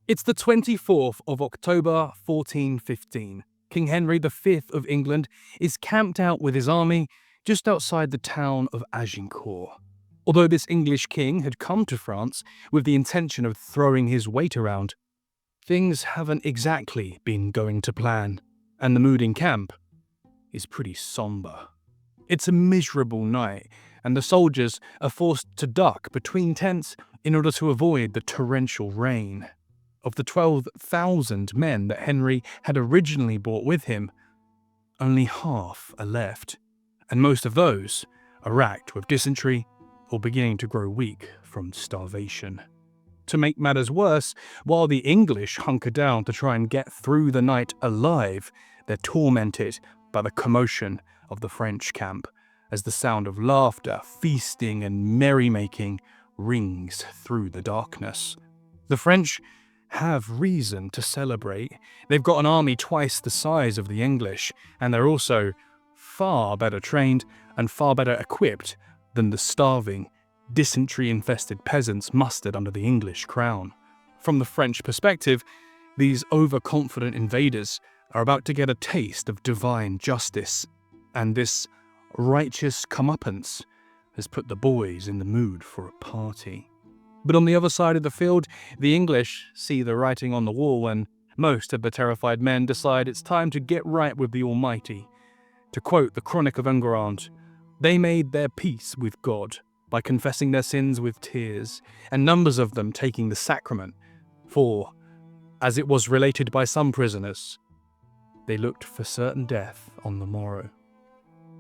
It's the 24th of October 1415. King Henry V of England is camped out with his army just outside the town of Agincourt. Although this English king had come to France with the intention of throwing his weight around, things haven't exactly been going to plan, and the mood in camp is pretty somber. It's a miserable night, and the soldiers are forced to duck between tents in order to avoid the torrential rain. Of the 12,000 men that Henry had originally brought with him, only half are left, and most of those are racked with dysentery or beginning to grow weak from starvation. To make matters worse, while the English hunker down to try and get through the night alive, they're tormented by the commotion of the French camp, as the sound of laughter, feasting, and merrymaking rings through the darkness. The French have reason to celebrate. They've got an army twice the size of the English, and they're also far better trained and far better equipped than the starving, dysentery-infested peasants mustered under the English crown. From the French perspective, these overconfident invaders are about to get a taste of divine justice, and this righteous comeuppance has put the boys in the mood for a party. But on the other side of the field, the English see the writing on the wall, and most of the terrified men decide it's time to get right with the Almighty. To quote the Chronic of Agincourt, "They made their peace with God by confessing their sins with tears, and numbers of them taking the sacrament, for, as it was related by some prisoners, they looked for certain death on the morrow."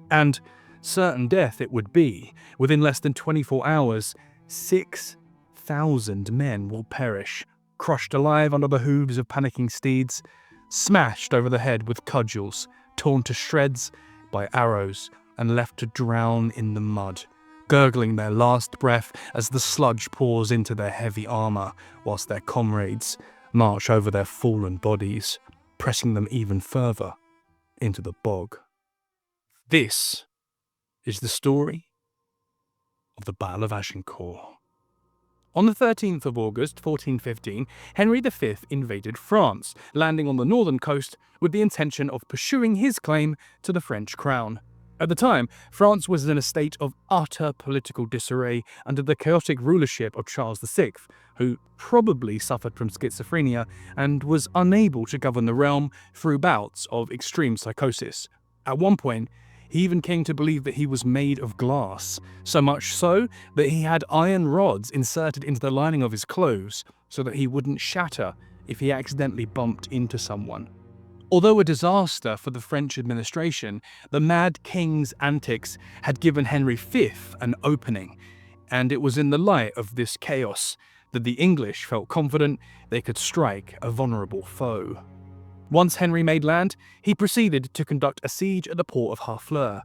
And certain death it would be. Within less than 24 hours, 6,000 men will perish, crushed alive under the hooves of panicking steeds, smashed over the head with cudgels, torn to shreds by arrows, and left to drown in the mud, gurgling their last breath as the sludge pours into their heavy armour, whilst their comrades march over their fallen bodies, pressing them even further into the bog. This is the story of the Battle of Agincourt. On the 13th of August 1415, Henry V invaded France, landing on the northern coast with the intention of pursuing his claim to the French crown. At the time, France was in a state of utter political disarray under the chaotic rulership of Charles VI, who probably suffered from schizophrenia and was unable to govern the realm through bouts of extreme psychosis. At one point, he even came to believe that he was made of glass, so much so that he had iron rods inserted into the lining of his clothes so that he wouldn't shatter if he accidentally bumped into someone. Although a disaster for the French administration, the mad king's antics had given Henry V an opening, and it was in the light of this chaos that the English felt confident they could strike a vulnerable foe. Once Henry made land, he proceeded to conduct a siege at the port of Harfleur.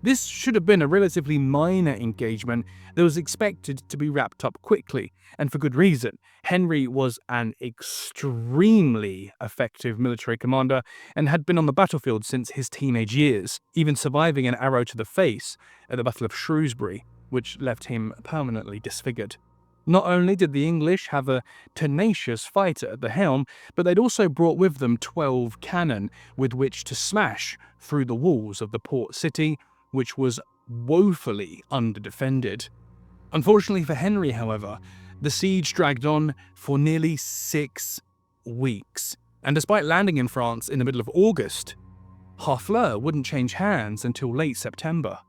This should have been a relatively minor engagement that was expected to be wrapped up quickly, and for good reason. Henry was an extremely effective military commander and had been on the battlefield since his teenage years, even surviving an arrow to the face at the Battle of Shrewsbury, which left him permanently disfigured. Not only did the English have a tenacious fighter at the helm, but they'd also brought with them 12 cannon with which to smash through the walls of the port city, which was woefully underdefended. Unfortunately for Henry, however, the siege dragged on for nearly 6 weeks, and despite landing in France in the middle of August, Harfleur wouldn't change hands until late September.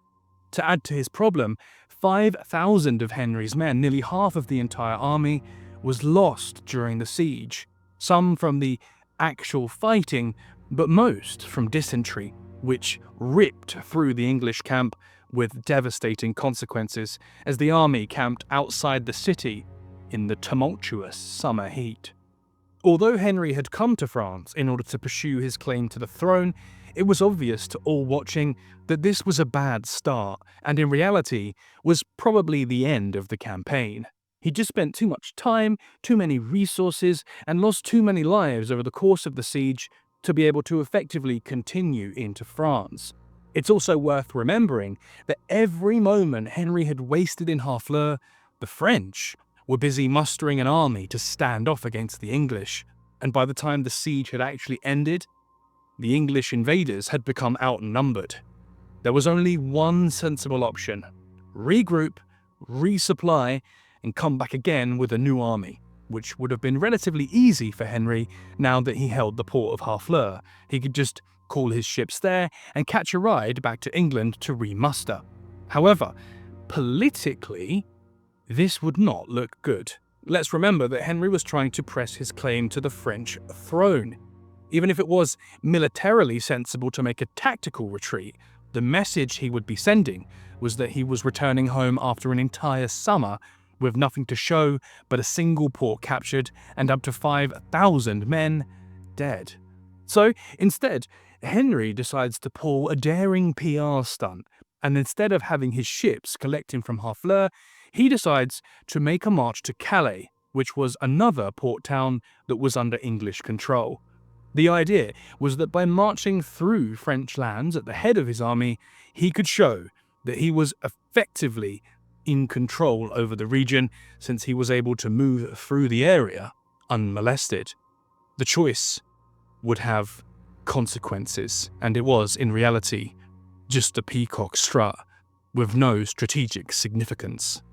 To add to his problem, 5,000 of Henry's men, nearly half of the entire army, was lost during the siege, some from the actual fighting, but most from dysentery, which ripped through the English camp with devastating consequences as the army camped outside the city in the tumultuous summer heat. Although Henry had come to France in order to pursue his claim to the throne, it was obvious to all watching that this was a bad start, and in reality was probably the end of the campaign. He just spent too much time, too many resources, and lost too many lives over the course of the siege to be able to effectively continue into France. It's also worth remembering that every moment Henry had wasted in Harfleur, the French were busy mustering an army to stand off against the English, and by the time the siege had actually ended, the English invaders had become outnumbered. There was only one sensible option: regroup, resupply, and come back again with a new army, which would have been relatively easy for Henry now that he held the port of Harfleur. He could just call his ships there and catch a ride back to England to remuster. However, politically, this would not look good. Let's remember that Henry was trying to press his claim to the French throne. Even if it was militarily sensible to make a tactical retreat, the message he would be sending was that he was returning home after an entire summer with nothing to show but a single port captured and up to 5,000 men dead. So instead, Henry decides to pull a daring PR stunt, and instead of having his ships collecting from Harfleur, he decides to make a march to Calais, which was another port town that was under English control. The idea was that by marching through French lands at the head of his army, he could show that he was effectively in control over the region, since he was able to move through the area unmolested. The choice would have consequences, and it was, in reality, just a peacock strut with no strategic significance.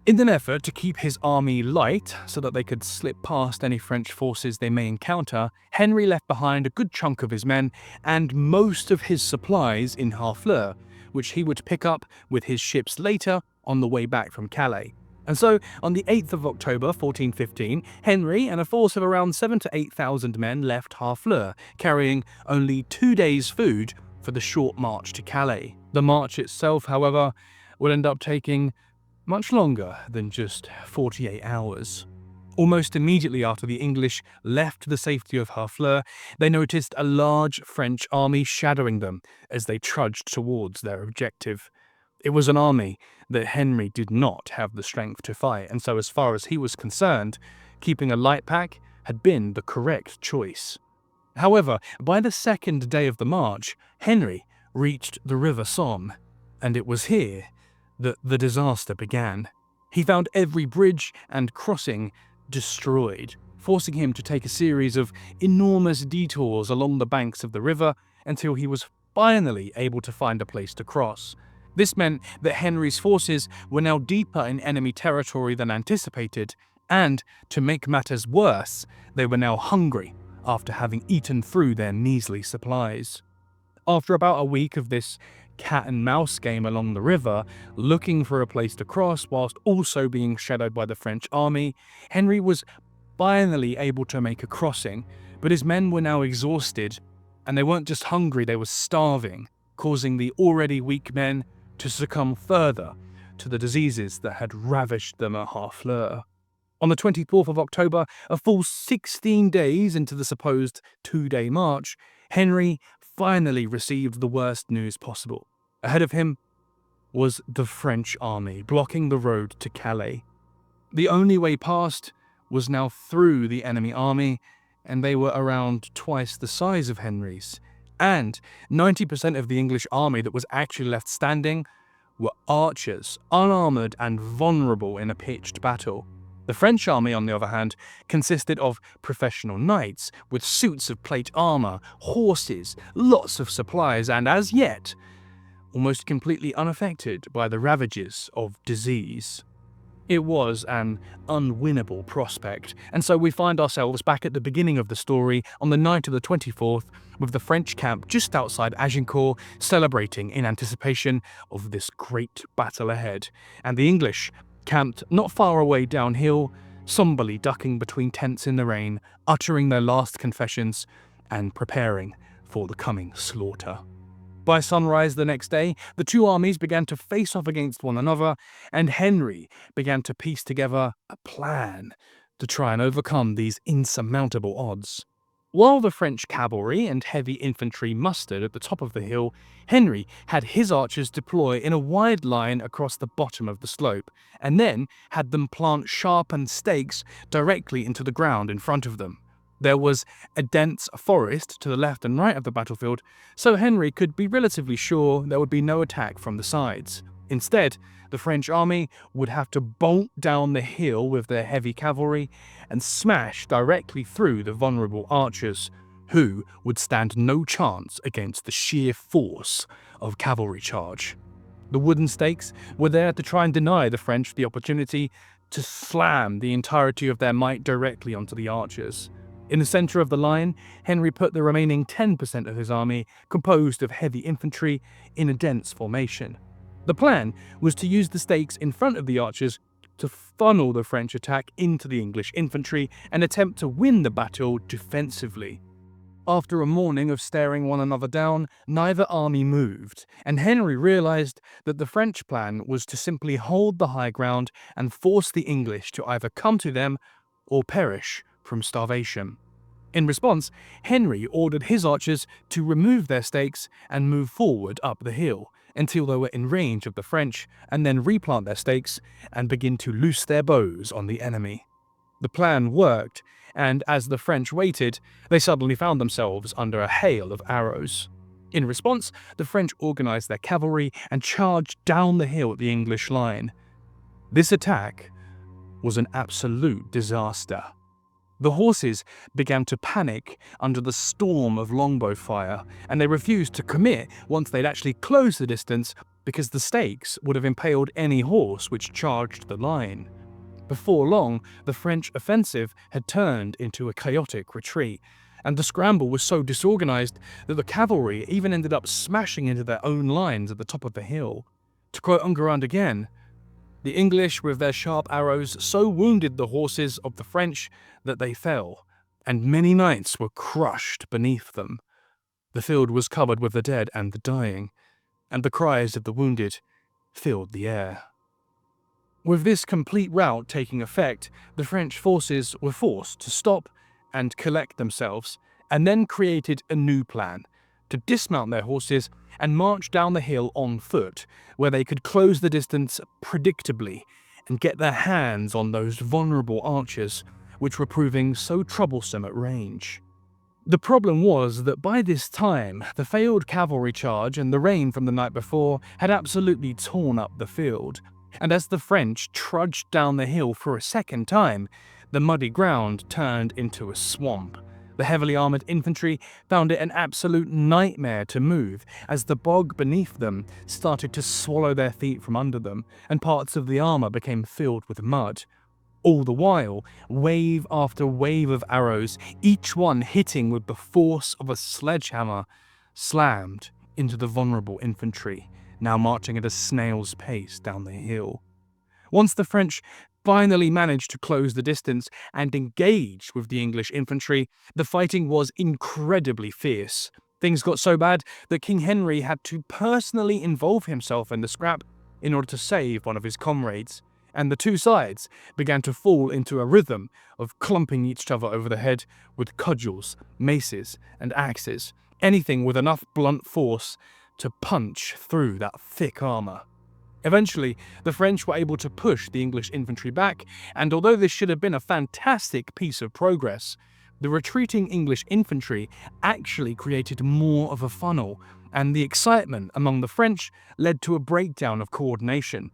In an effort to keep his army light so that they could slip past any French forces they may encounter, Henry left behind a good chunk of his men and most of his supplies in Harfleur, which he would pick up with his ships later on the way back from Calais. And so, on the 8th of October 1415, Henry and a force of around 7,000 to 8,000 men left Harfleur, carrying only 2 days' food for the short march to Calais. The march itself, however, would end up taking much longer than just 48 hours. Almost immediately after the English left the safety of Harfleur, they noticed a large French army shadowing them as they trudged towards their objective. It was an army that Henry did not have the strength to fight, and so as far as he was concerned, keeping a light pack had been the correct choice. However, by the second day of the march, Henry reached the River Somme, and it was here that the disaster began. He found every bridge and crossing destroyed, forcing him to take a series of enormous detours along the banks of the river until he was finally able to find a place to cross. This meant that Henry's forces were now deeper in enemy territory than anticipated, and, to make matters worse, they were now hungry after having eaten through their measly supplies. After about a week of this cat-and-mouse game along the river, looking for a place to cross whilst also being shadowed by the French army, Henry was finally able to make a crossing, but his men were now exhausted, and they weren't just hungry, they were starving, causing the already weak men to succumb further to the diseases that had ravished them at Harfleur. On the 24th of October, a full 16 days into the supposed 2-day march, Henry finally received the worst news possible. Ahead of him was the French army, blocking the road to Calais. The only way past was now through the enemy army, and they were around twice the size of Henry's. And 90% of the English army that was actually left standing were archers, unarmoured and vulnerable in a pitched battle. The French army, on the other hand, consisted of professional knights with suits of plate armour, horses, lots of supplies, and as yet, almost completely unaffected by the ravages of disease. It was an unwinnable prospect, and so we find ourselves back at the beginning of the story on the night of the 24th, with the French camp just outside Agincourt celebrating in anticipation of this great battle ahead, and the English camped not far away downhill, somberly ducking between tents in the rain, uttering their last confessions and preparing for the coming slaughter. By sunrise the next day, the two armies began to face off against one another, and Henry began to piece together a plan to try and overcome these insurmountable odds. While the French cavalry and heavy infantry mustered at the top of the hill, Henry had his archers deploy in a wide line across the bottom of the slope, and then had them plant sharpened stakes directly into the ground in front of them. There was a dense forest to the left and right of the battlefield, so Henry could be relatively sure there would be no attack from the sides. Instead, the French army would have to bolt down the hill with their heavy cavalry and smash directly through the vulnerable archers, who would stand no chance against the sheer force of cavalry charge. The wooden stakes were there to try and deny the French the opportunity to slam the entirety of their might directly onto the archers. In the center of the line, Henry put the remaining 10% of his army, composed of heavy infantry, in a dense formation. The plan was to use the stakes in front of the archers to funnel the French attack into the English infantry and attempt to win the battle defensively. After a morning of staring one another down, neither army moved, and Henry realized that the French plan was to simply hold the high ground and force the English to either come to them or perish from starvation. In response, Henry ordered his archers to remove their stakes and move forward up the hill until they were in range of the French, and then replant their stakes and begin to loose their bows on the enemy. The plan worked, and as the French waited, they suddenly found themselves under a hail of arrows. In response, the French organized their cavalry and charged down the hill at the English line. This attack was an absolute disaster. The horses began to panic under the storm of longbow fire, and they refused to commit once they'd actually closed the distance because the stakes would have impaled any horse which charged the line. Before long, the French offensive had turned into a chaotic retreat, and the scramble was so disorganized that the cavalry even ended up smashing into their own lines at the top of the hill. To quote Enguerrand again, "The English with their sharp arrows so wounded the horses of the French that they fell, and many knights were crushed beneath them. The field was covered with the dead and the dying, and the cries of the wounded filled the air." With this complete rout taking effect, the French forces were forced to stop and collect themselves, and then created a new plan to dismount their horses and march down the hill on foot, where they could close the distance predictably and get their hands on those vulnerable archers, which were proving so troublesome at range. The problem was that by this time, the failed cavalry charge and the rain from the night before had absolutely torn up the field, and as the French trudged down the hill for a second time, the muddy ground turned into a swamp. The heavily armoured infantry found it an absolute nightmare to move, as the bog beneath them started to swallow their feet from under them, and parts of the armour became filled with mud. All the while, wave after wave of arrows, each one hitting with the force of a sledgehammer, slammed into the vulnerable infantry, now marching at a snail's pace down the hill. Once the French finally managed to close the distance and engage with the English infantry, the fighting was incredibly fierce. Things got so bad that King Henry had to personally involve himself in the scrap in order to save one of his comrades, and the two sides began to fall into a rhythm of clumping each other over the head with cudgels, maces, and axes, anything with enough blunt force to punch through that thick armour. Eventually, the French were able to push the English infantry back, and although this should have been a fantastic piece of progress, the retreating English infantry actually created more of a funnel, and the excitement among the French led to a breakdown of coordination.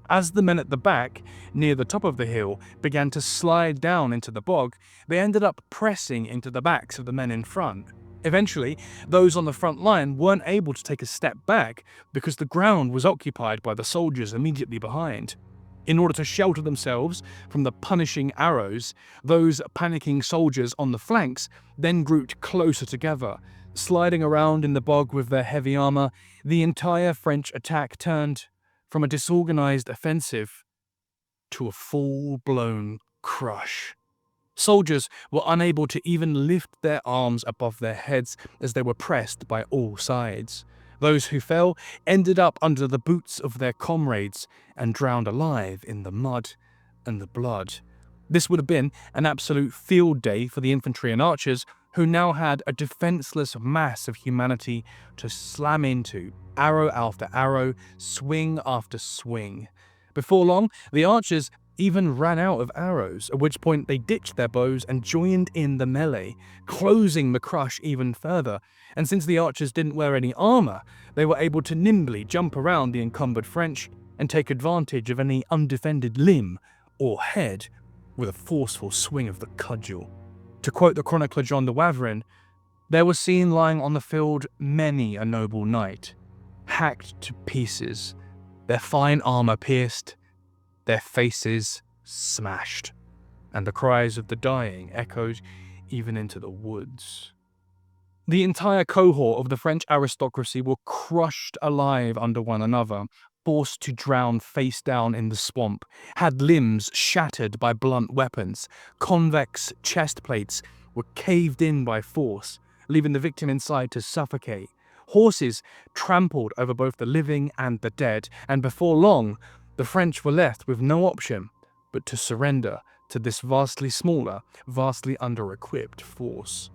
As the men at the back, near the top of the hill, began to slide down into the bog, they ended up pressing into the backs of the men in front. Eventually, those on the front line weren't able to take a step back because the ground was occupied by the soldiers immediately behind. In order to shelter themselves from the punishing arrows, those panicking soldiers on the flanks then grouped closer together. Sliding around in the bog with their heavy armour, the entire French attack turned from a disorganized offensive to a full-blown crush. Soldiers were unable to even lift their arms above their heads as they were pressed by all sides. Those who fell ended up under the boots of their comrades and drowned alive in the mud and the blood. This would have been an absolute field day for the infantry and archers, who now had a defenseless mass of humanity to slam into, arrow after arrow, swing after swing. Before long, the archers even ran out of arrows, at which point they ditched their bows and joined in the melee, closing the crush even further. And since the archers didn't wear any armour, they were able to nimbly jump around the encumbered French and take advantage of any undefended limb or head with a forceful swing of the cudgel. To quote the chronicler John de Waverin, "There was seen lying on the field many a noble knight, hacked to pieces, their fine armour pierced, their faces smashed, and the cries of the dying echoed even into the woods." The entire cohort of the French aristocracy were crushed alive under one another, forced to drown face down in the swamp, had limbs shattered by blunt weapons, convex chest plates were caved in by force, leaving the victim inside to suffocate. Horses trampled over both the living and the dead, and before long, the French were left with no option but to surrender to this vastly smaller, vastly under-equipped force.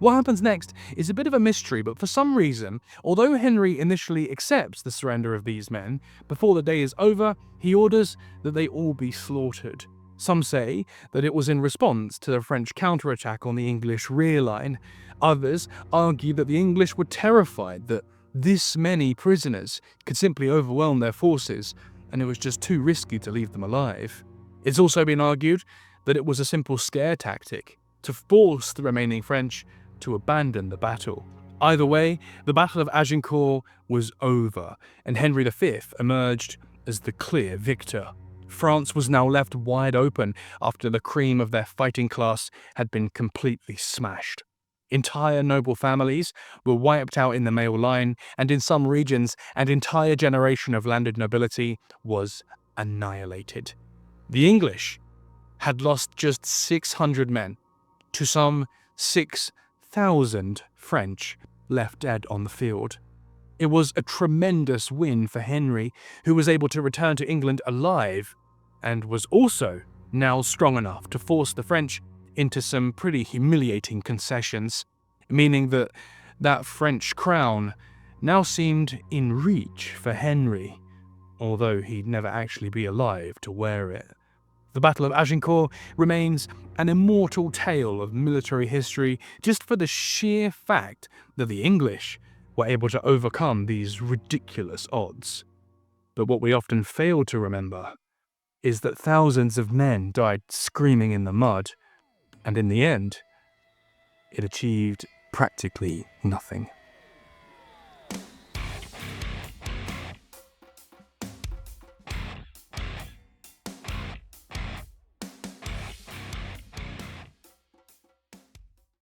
What happens next is a bit of a mystery, but for some reason, although Henry initially accepts the surrender of these men, before the day is over, he orders that they all be slaughtered. Some say that it was in response to the French counterattack on the English rear line. Others argue that the English were terrified that this many prisoners could simply overwhelm their forces, and it was just too risky to leave them alive. It's also been argued that it was a simple scare tactic to force the remaining French to abandon the battle. Either way, the Battle of Agincourt was over, and Henry V emerged as the clear victor. France was now left wide open after the cream of their fighting class had been completely smashed. Entire noble families were wiped out in the male line, and in some regions, an entire generation of landed nobility was annihilated. The English had lost just 600 men to some 6,000 French left dead on the field. It was a tremendous win for Henry, who was able to return to England alive, and was also now strong enough to force the French into some pretty humiliating concessions, meaning that that French crown now seemed in reach for Henry, although he'd never actually be alive to wear it. The Battle of Agincourt remains an immortal tale of military history just for the sheer fact that the English were able to overcome these ridiculous odds. But what we often fail to remember is that thousands of men died screaming in the mud, and in the end, it achieved practically nothing.